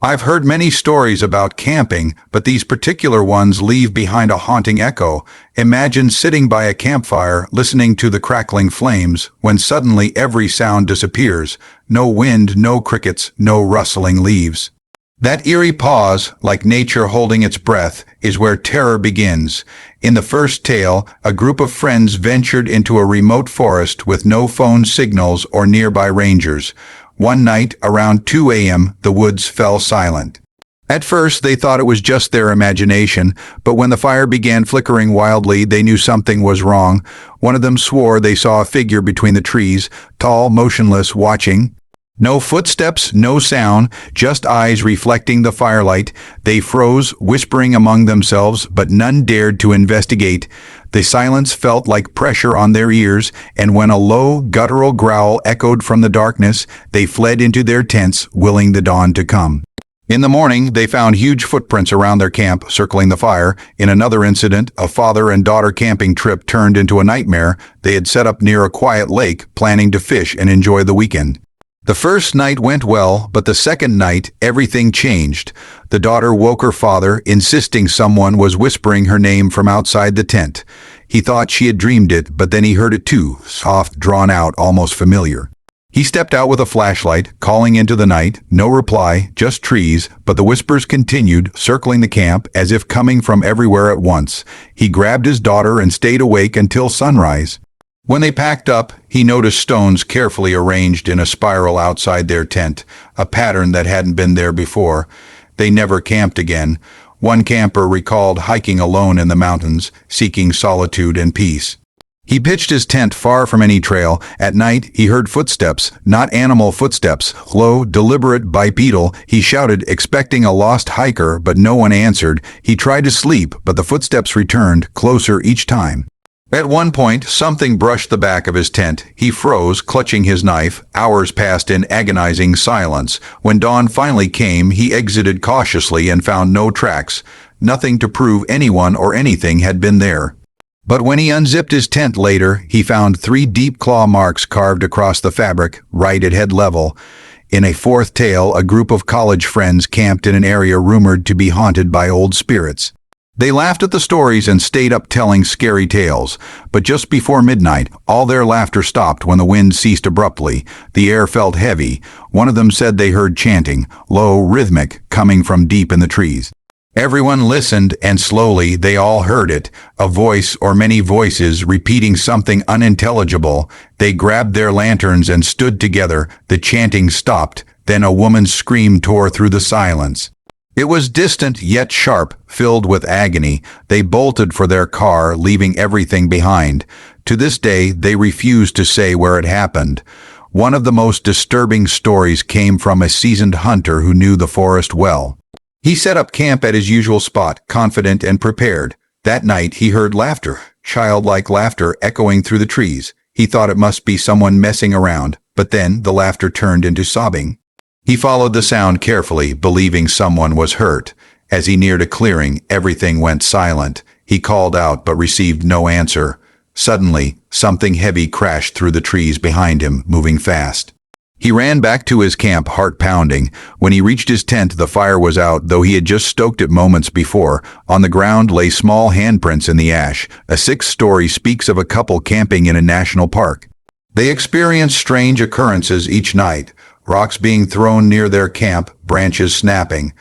I've heard many stories about camping, but these particular ones leave behind a haunting echo. Imagine sitting by a campfire, listening to the crackling flames, when suddenly every sound disappears. No wind, no crickets, no rustling leaves. That eerie pause, like nature holding its breath, is where terror begins. In the first tale, a group of friends ventured into a remote forest with no phone signals or nearby rangers. One night, around 2 a.m., the woods fell silent. At first, they thought it was just their imagination, but when the fire began flickering wildly, they knew something was wrong. One of them swore they saw a figure between the trees, tall, motionless, watching. No footsteps, no sound, just eyes reflecting the firelight. They froze, whispering among themselves, but none dared to investigate. The silence felt like pressure on their ears, and when a low, guttural growl echoed from the darkness, they fled into their tents, willing the dawn to come. In the morning, they found huge footprints around their camp, circling the fire. In another incident, a father and daughter camping trip turned into a nightmare. They had set up near a quiet lake, planning to fish and enjoy the weekend. The first night went well, but the second night, everything changed. The daughter woke her father, insisting someone was whispering her name from outside the tent. He thought she had dreamed it, but then he heard it too, soft, drawn out, almost familiar. He stepped out with a flashlight, calling into the night. No reply, just trees, but the whispers continued, circling the camp as if coming from everywhere at once. He grabbed his daughter and stayed awake until sunrise. When they packed up, he noticed stones carefully arranged in a spiral outside their tent, a pattern that hadn't been there before. They never camped again. One camper recalled hiking alone in the mountains, seeking solitude and peace. He pitched his tent far from any trail. At night, he heard footsteps, not animal footsteps, low, deliberate, bipedal. He shouted, expecting a lost hiker, but no one answered. He tried to sleep, but the footsteps returned, closer each time. At one point, something brushed the back of his tent. He froze, clutching his knife. Hours passed in agonizing silence. When dawn finally came, he exited cautiously and found no tracks. Nothing to prove anyone or anything had been there. But when he unzipped his tent later, he found 3 deep claw marks carved across the fabric, right at head level. In a fourth tale, a group of college friends camped in an area rumored to be haunted by old spirits. They laughed at the stories and stayed up telling scary tales, but just before midnight, all their laughter stopped when the wind ceased abruptly. The air felt heavy. One of them said they heard chanting, low, rhythmic, coming from deep in the trees. Everyone listened, and slowly they all heard it, a voice or many voices repeating something unintelligible. They grabbed their lanterns and stood together. The chanting stopped. Then a woman's scream tore through the silence. It was distant yet sharp, filled with agony. They bolted for their car, leaving everything behind. To this day, they refuse to say where it happened. One of the most disturbing stories came from a seasoned hunter who knew the forest well. He set up camp at his usual spot, confident and prepared. That night, he heard laughter, childlike laughter echoing through the trees. He thought it must be someone messing around, but then the laughter turned into sobbing. He followed the sound carefully, believing someone was hurt. As he neared a clearing, everything went silent. He called out but received no answer. Suddenly, something heavy crashed through the trees behind him, moving fast. He ran back to his camp, heart pounding. When he reached his tent, the fire was out, though he had just stoked it moments before. On the ground lay small handprints in the ash. A 6th story speaks of a couple camping in a national park. They experienced strange occurrences each night. Rocks being thrown near their camp, branches snapping.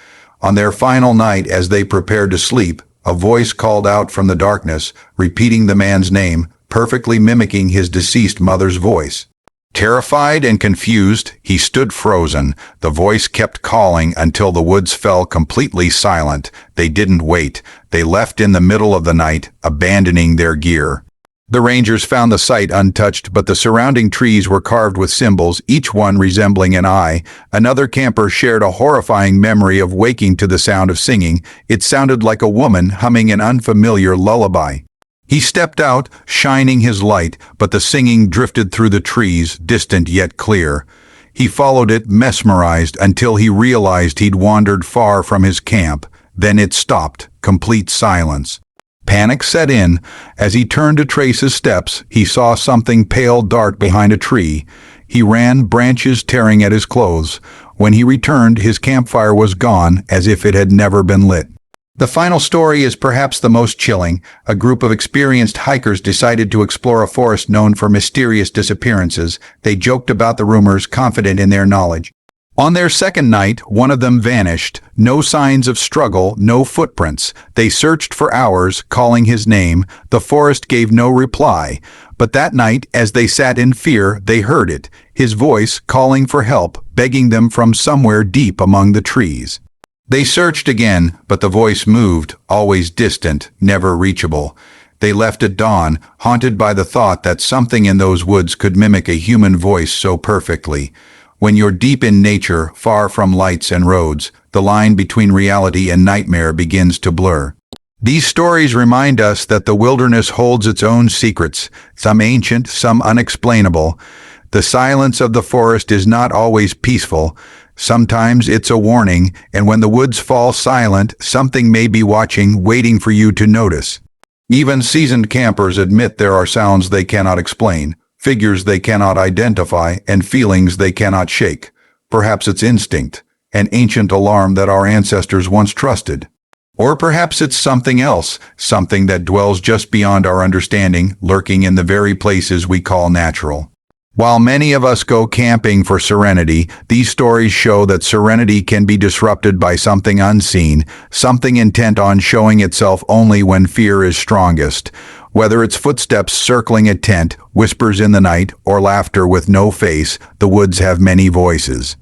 On their final night, as they prepared to sleep, a voice called out from the darkness, repeating the man's name, perfectly mimicking his deceased mother's voice. Terrified and confused, he stood frozen. The voice kept calling until the woods fell completely silent. They didn't wait. They left in the middle of the night, abandoning their gear. The rangers found the site untouched, but the surrounding trees were carved with symbols, each one resembling an eye. Another camper shared a horrifying memory of waking to the sound of singing. It sounded like a woman humming an unfamiliar lullaby. He stepped out, shining his light, but the singing drifted through the trees, distant yet clear. He followed it, mesmerized, until he realized he'd wandered far from his camp. Then it stopped, complete silence. Panic set in. As he turned to trace his steps, he saw something pale dart behind a tree. He ran, branches tearing at his clothes. When he returned, his campfire was gone, as if it had never been lit. The final story is perhaps the most chilling. A group of experienced hikers decided to explore a forest known for mysterious disappearances. They joked about the rumors, confident in their knowledge. On their second night, one of them vanished. No signs of struggle, no footprints. They searched for hours, calling his name. The forest gave no reply. But that night, as they sat in fear, they heard it. His voice calling for help, begging them from somewhere deep among the trees. They searched again, but the voice moved, always distant, never reachable. They left at dawn, haunted by the thought that something in those woods could mimic a human voice so perfectly. When you're deep in nature, far from lights and roads, the line between reality and nightmare begins to blur. These stories remind us that the wilderness holds its own secrets, some ancient, some unexplainable. The silence of the forest is not always peaceful. Sometimes it's a warning, and when the woods fall silent, something may be watching, waiting for you to notice. Even seasoned campers admit there are sounds they cannot explain, figures they cannot identify, and feelings they cannot shake. Perhaps it's instinct, an ancient alarm that our ancestors once trusted. Or perhaps it's something else, something that dwells just beyond our understanding, lurking in the very places we call natural. While many of us go camping for serenity, these stories show that serenity can be disrupted by something unseen, something intent on showing itself only when fear is strongest. Whether it's footsteps circling a tent, whispers in the night, or laughter with no face, the woods have many voices.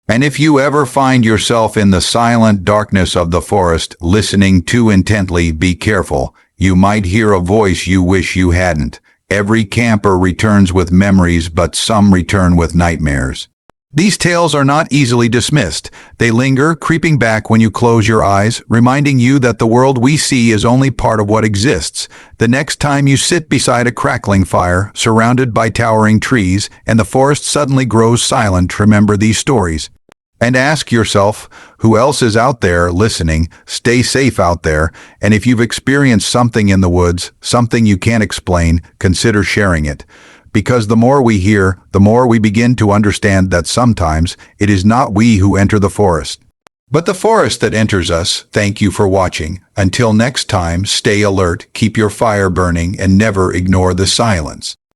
And if you ever find yourself in the silent darkness of the forest, listening too intently, be careful. You might hear a voice you wish you hadn't. Every camper returns with memories, but some return with nightmares. These tales are not easily dismissed. They linger, creeping back when you close your eyes, reminding you that the world we see is only part of what exists. The next time you sit beside a crackling fire, surrounded by towering trees, and the forest suddenly grows silent, remember these stories. And ask yourself, who else is out there listening? Stay safe out there, and if you've experienced something in the woods, something you can't explain, consider sharing it. Because the more we hear, the more we begin to understand that sometimes it is not we who enter the forest, but the forest that enters us. Thank you for watching. Until next time, stay alert, keep your fire burning, and never ignore the silence.